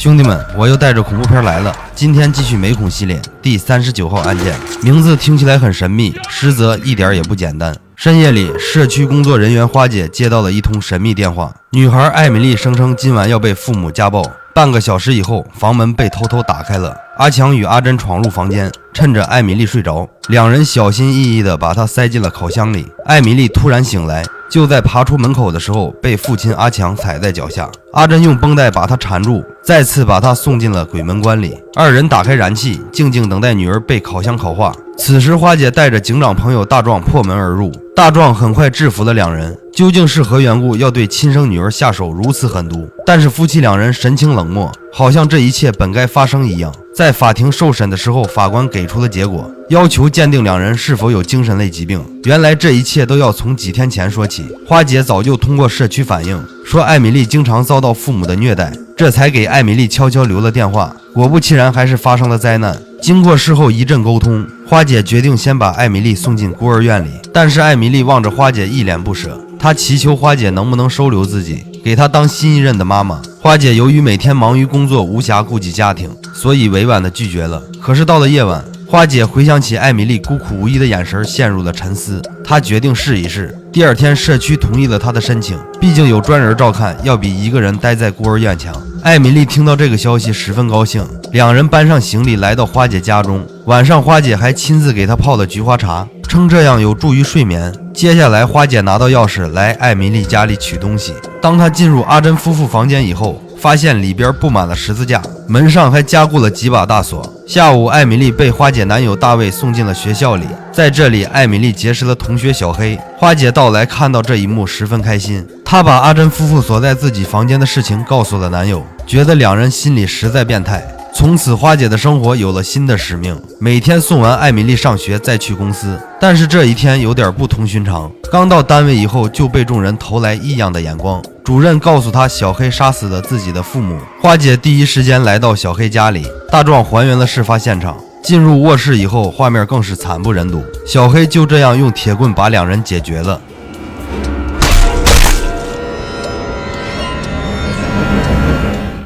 兄弟们，我又带着恐怖片来了。今天继续美恐系列第39号案件，名字听起来很神秘，实则一点也不简单。深夜里，社区工作人员花姐接到了一通神秘电话，女孩艾米丽声称今晚要被父母家暴。半个小时以后，房门被偷偷打开了，阿强与阿珍闯入房间，趁着艾米丽睡着，两人小心翼翼地把她塞进了烤箱里。艾米丽突然醒来，就在爬出门口的时候，被父亲阿强踩在脚下。阿珍用绷带把她缠住，再次把她送进了鬼门关里。二人打开燃气，静静等待女儿被烤箱烤化。此时，花姐带着警长朋友大壮破门而入，大壮很快制服了两人。究竟是何缘故要对亲生女儿下手如此狠毒？但是夫妻两人神情冷漠，好像这一切本该发生一样。在法庭受审的时候，法官给出了结果，要求鉴定两人是否有精神类疾病。原来这一切都要从几天前说起。花姐早就通过社区反映，说艾米丽经常遭到父母的虐待，这才给艾米丽悄悄留了电话。果不其然，还是发生了灾难。经过事后一阵沟通，花姐决定先把艾米丽送进孤儿院里。但是艾米丽望着花姐一脸不舍，她祈求花姐能不能收留自己，给她当新一任的妈妈。花姐由于每天忙于工作，无暇顾及家庭，所以委婉地拒绝了。可是到了夜晚，花姐回想起艾米丽孤苦无依的眼神，陷入了沉思。她决定试一试。第二天，社区同意了她的申请，毕竟有专人照看，要比一个人待在孤儿院强。艾米丽听到这个消息十分高兴，两人搬上行李来到花姐家中。晚上，花姐还亲自给她泡了菊花茶，称这样有助于睡眠。接下来，花姐拿到钥匙来艾米丽家里取东西。当她进入阿珍夫妇房间以后，发现里边布满了十字架，门上还加固了几把大锁。下午，艾米丽被花姐男友大卫送进了学校里，在这里，艾米丽结识了同学小黑。花姐到来，看到这一幕十分开心，她把阿珍夫妇锁在自己房间的事情告诉了男友，觉得两人心里实在变态。从此，花姐的生活有了新的使命，每天送完艾米丽上学再去公司。但是这一天有点不同寻常，刚到单位以后就被众人投来异样的眼光。主任告诉她，小黑杀死了自己的父母。花姐第一时间来到小黑家里，大壮还原了事发现场。进入卧室以后，画面更是惨不忍睹，小黑就这样用铁棍把两人解决了。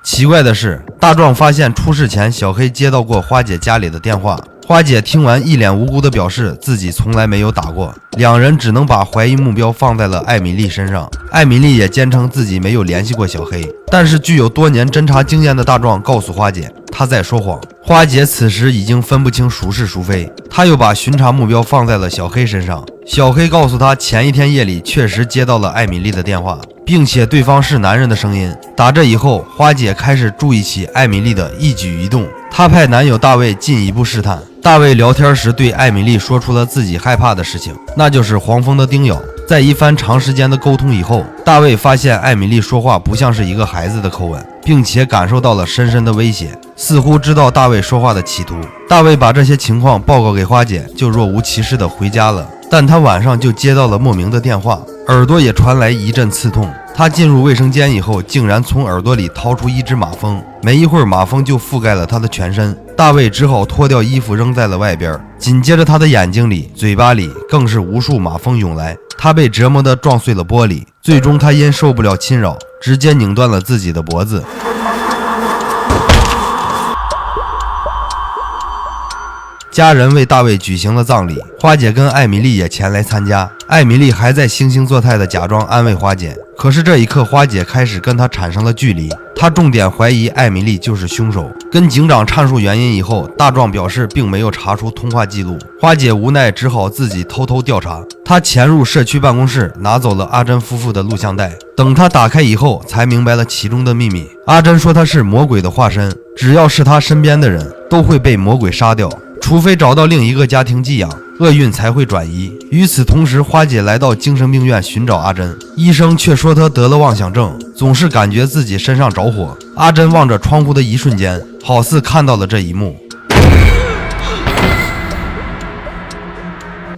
奇怪的是，大壮发现出事前小黑接到过花姐家里的电话。花姐听完一脸无辜地表示自己从来没有打过，两人只能把怀疑目标放在了艾米丽身上。艾米丽也坚称自己没有联系过小黑，但是具有多年侦查经验的大壮告诉花姐，他在说谎。花姐此时已经分不清孰是孰非，她又把巡查目标放在了小黑身上。小黑告诉她，前一天夜里确实接到了艾米丽的电话，并且对方是男人的声音。打这以后，花姐开始注意起艾米丽的一举一动，她派男友大卫进一步试探。大卫聊天时对艾米丽说出了自己害怕的事情，那就是黄蜂的叮咬。在一番长时间的沟通以后，大卫发现艾米丽说话不像是一个孩子的口吻，并且感受到了深深的威胁，似乎知道大卫说话的企图。大卫把这些情况报告给花姐，就若无其事地回家了。但他晚上就接到了莫名的电话，耳朵也传来一阵刺痛。他进入卫生间以后，竟然从耳朵里掏出一只马蜂，没一会儿马蜂就覆盖了他的全身。大卫只好脱掉衣服扔在了外边，紧接着他的眼睛里、嘴巴里更是无数马蜂涌来，他被折磨得撞碎了玻璃。最终他因受不了侵扰，直接拧断了自己的脖子。家人为大卫举行了葬礼，花姐跟艾米丽也前来参加。艾米丽还在惺惺作态地假装安慰花姐，可是这一刻花姐开始跟她产生了距离，她重点怀疑艾米丽就是凶手。跟警长阐述原因以后，大壮表示并没有查出通话记录，花姐无奈只好自己偷偷调查。她潜入社区办公室，拿走了阿珍夫妇的录像带。等她打开以后，才明白了其中的秘密。阿珍说她是魔鬼的化身，只要是她身边的人都会被魔鬼杀掉，除非找到另一个家庭寄养，厄运才会转移。与此同时，花姐来到精神病院寻找阿珍，医生却说她得了妄想症，总是感觉自己身上着火。阿珍望着窗户的一瞬间，好似看到了这一幕。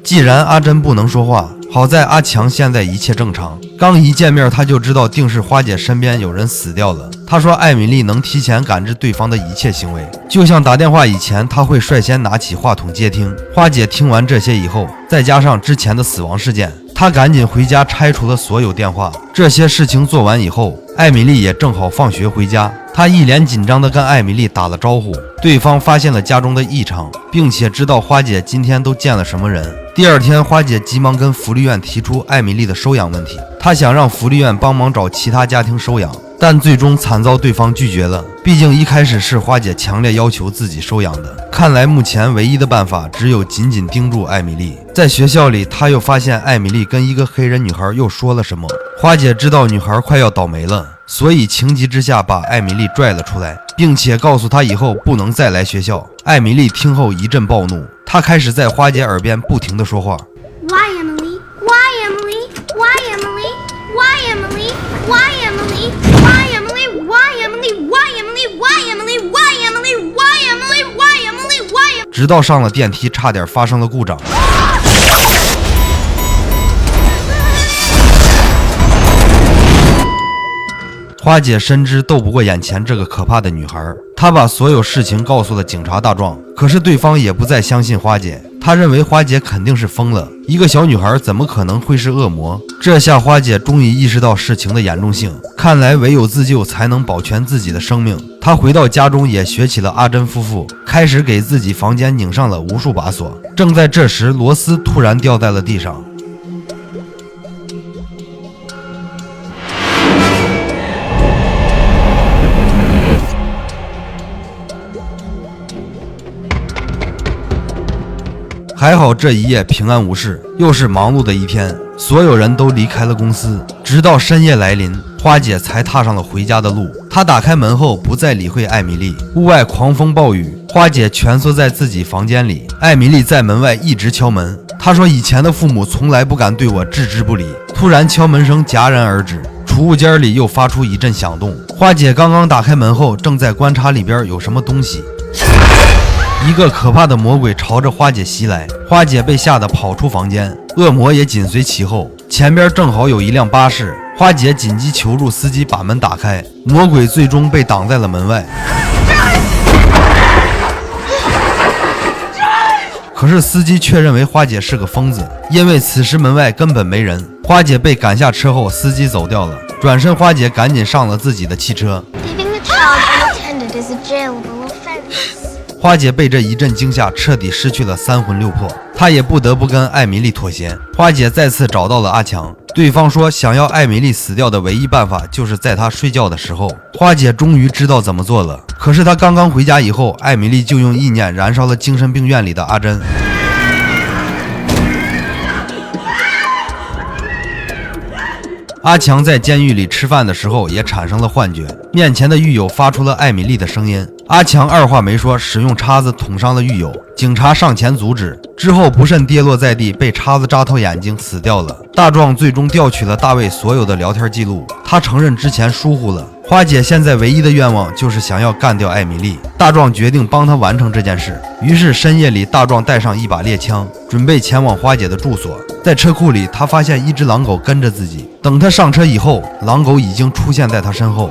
既然阿珍不能说话，好在阿强现在一切正常，刚一见面他就知道定是花姐身边有人死掉了。他说艾米丽能提前感知对方的一切行为，就像打电话以前他会率先拿起话筒接听。花姐听完这些以后，再加上之前的死亡事件，她赶紧回家拆除了所有电话。这些事情做完以后，艾米丽也正好放学回家，她一脸紧张地跟艾米丽打了招呼。对方发现了家中的异常，并且知道花姐今天都见了什么人。第二天，花姐急忙跟福利院提出艾米丽的收养问题，她想让福利院帮忙找其他家庭收养，但最终惨遭对方拒绝了。毕竟一开始是花姐强烈要求自己收养的，看来目前唯一的办法只有紧紧盯住艾米丽。在学校里，她又发现艾米丽跟一个黑人女孩又说了什么。花姐知道女孩快要倒霉了，所以情急之下把艾米丽拽了出来，并且告诉她以后不能再来学校。艾米丽听后一阵暴怒，她开始在花姐耳边不停地说话。 Why Emily? Why Emily? Why Emily? Why Emily? Why Emily? Why Emily? Why Emily? Why Emily? Why Emily? Why Emily? Why Emily? Why Emily? Why? 直到上了电梯，差点发生了故障。花姐深知斗不过眼前这个可怕的女孩，她把所有事情告诉了警察大壮。可是对方也不再相信花姐，他认为花姐肯定是疯了，一个小女孩怎么可能会是恶魔？这下花姐终于意识到事情的严重性，看来唯有自救才能保全自己的生命。她回到家中也学起了阿珍夫妇，开始给自己房间拧上了无数把锁。正在这时，螺丝突然掉在了地上。还好这一夜平安无事，又是忙碌的一天，所有人都离开了公司。直到深夜来临，花姐才踏上了回家的路。她打开门后不再理会艾米丽。屋外狂风暴雨，花姐蜷缩在自己房间里，艾米丽在门外一直敲门。她说以前的父母从来不敢对我置之不理。突然敲门声戛然而止，储物间里又发出一阵响动。花姐刚刚打开门后，正在观察里边有什么东西。一个可怕的魔鬼朝着花姐袭来，花姐被吓得跑出房间，恶魔也紧随其后。前边正好有一辆巴士，花姐紧急求助司机把门打开，魔鬼最终被挡在了门外。可是司机却认为花姐是个疯子，因为此时门外根本没人。花姐被赶下车后，司机走掉了。转身，花姐赶紧上了自己的汽车。Leaving the child unattended is a jailable offense. 花姐被这一阵惊吓彻底失去了三魂六魄，她也不得不跟艾米丽妥协。花姐再次找到了阿强，对方说想要艾米丽死掉的唯一办法就是在她睡觉的时候。花姐终于知道怎么做了，可是她刚刚回家以后，艾米丽就用意念燃烧了精神病院里的阿珍。阿强在监狱里吃饭的时候也产生了幻觉，面前的狱友发出了艾米丽的声音。阿强二话没说，使用叉子捅伤了狱友，警察上前阻止，之后不慎跌落在地，被叉子扎透眼睛死掉了。大壮最终调取了大卫所有的聊天记录，他承认之前疏忽了。花姐现在唯一的愿望就是想要干掉艾米丽，大壮决定帮他完成这件事。于是深夜里，大壮带上一把猎枪，准备前往花姐的住所。在车库里，他发现一只狼狗跟着自己，等他上车以后，狼狗已经出现在他身后。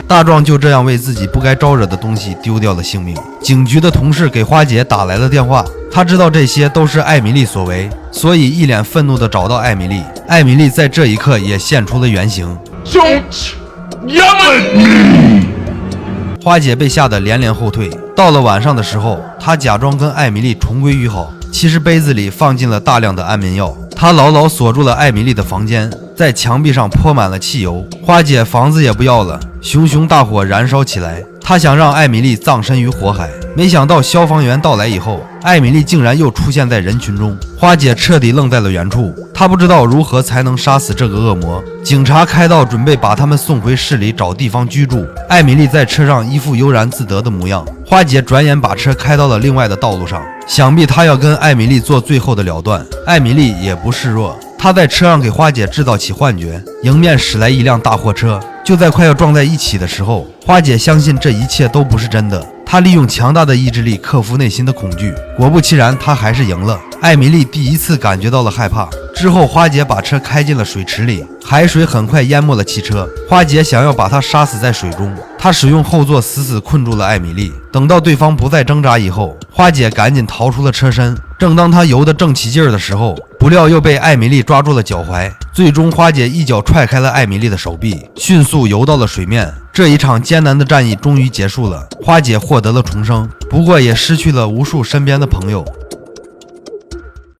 大壮就这样为自己不该招惹的东西丢掉了性命。警局的同事给花姐打来了电话，他知道这些都是艾米丽所为，所以一脸愤怒地找到艾米丽。艾米丽在这一刻也现出了原形。Don't yell at me! 花姐被吓得连连后退。到了晚上的时候，她假装跟艾米丽重归于好，其实杯子里放进了大量的安眠药。她牢牢锁住了艾米丽的房间，在墙壁上泼满了汽油。花姐房子也不要了，熊熊大火燃烧起来。她想让艾米丽葬身于火海，没想到消防员到来以后，艾米丽竟然又出现在人群中。花姐彻底愣在了原处，她不知道如何才能杀死这个恶魔。警察开道准备把他们送回市里找地方居住。艾米丽在车上一副悠然自得的模样。花姐转眼把车开到了另外的道路上，想必她要跟艾米丽做最后的了断。艾米丽也不示弱，她在车上给花姐制造起幻觉，迎面驶来一辆大货车。就在快要撞在一起的时候，花姐相信这一切都不是真的。她利用强大的意志力克服内心的恐惧，果不其然，她还是赢了。艾米丽第一次感觉到了害怕，之后，花姐把车开进了水池里，海水很快淹没了汽车。花姐想要把她杀死在水中，她使用后座死死困住了艾米丽。等到对方不再挣扎以后，花姐赶紧逃出了车身。正当她游得正起劲儿的时候，不料又被艾米丽抓住了脚踝。最终，花姐一脚踹开了艾米丽的手臂，迅速游到了水面。这一场艰难的战役终于结束了，花姐获得了重生，不过也失去了无数身边的朋友。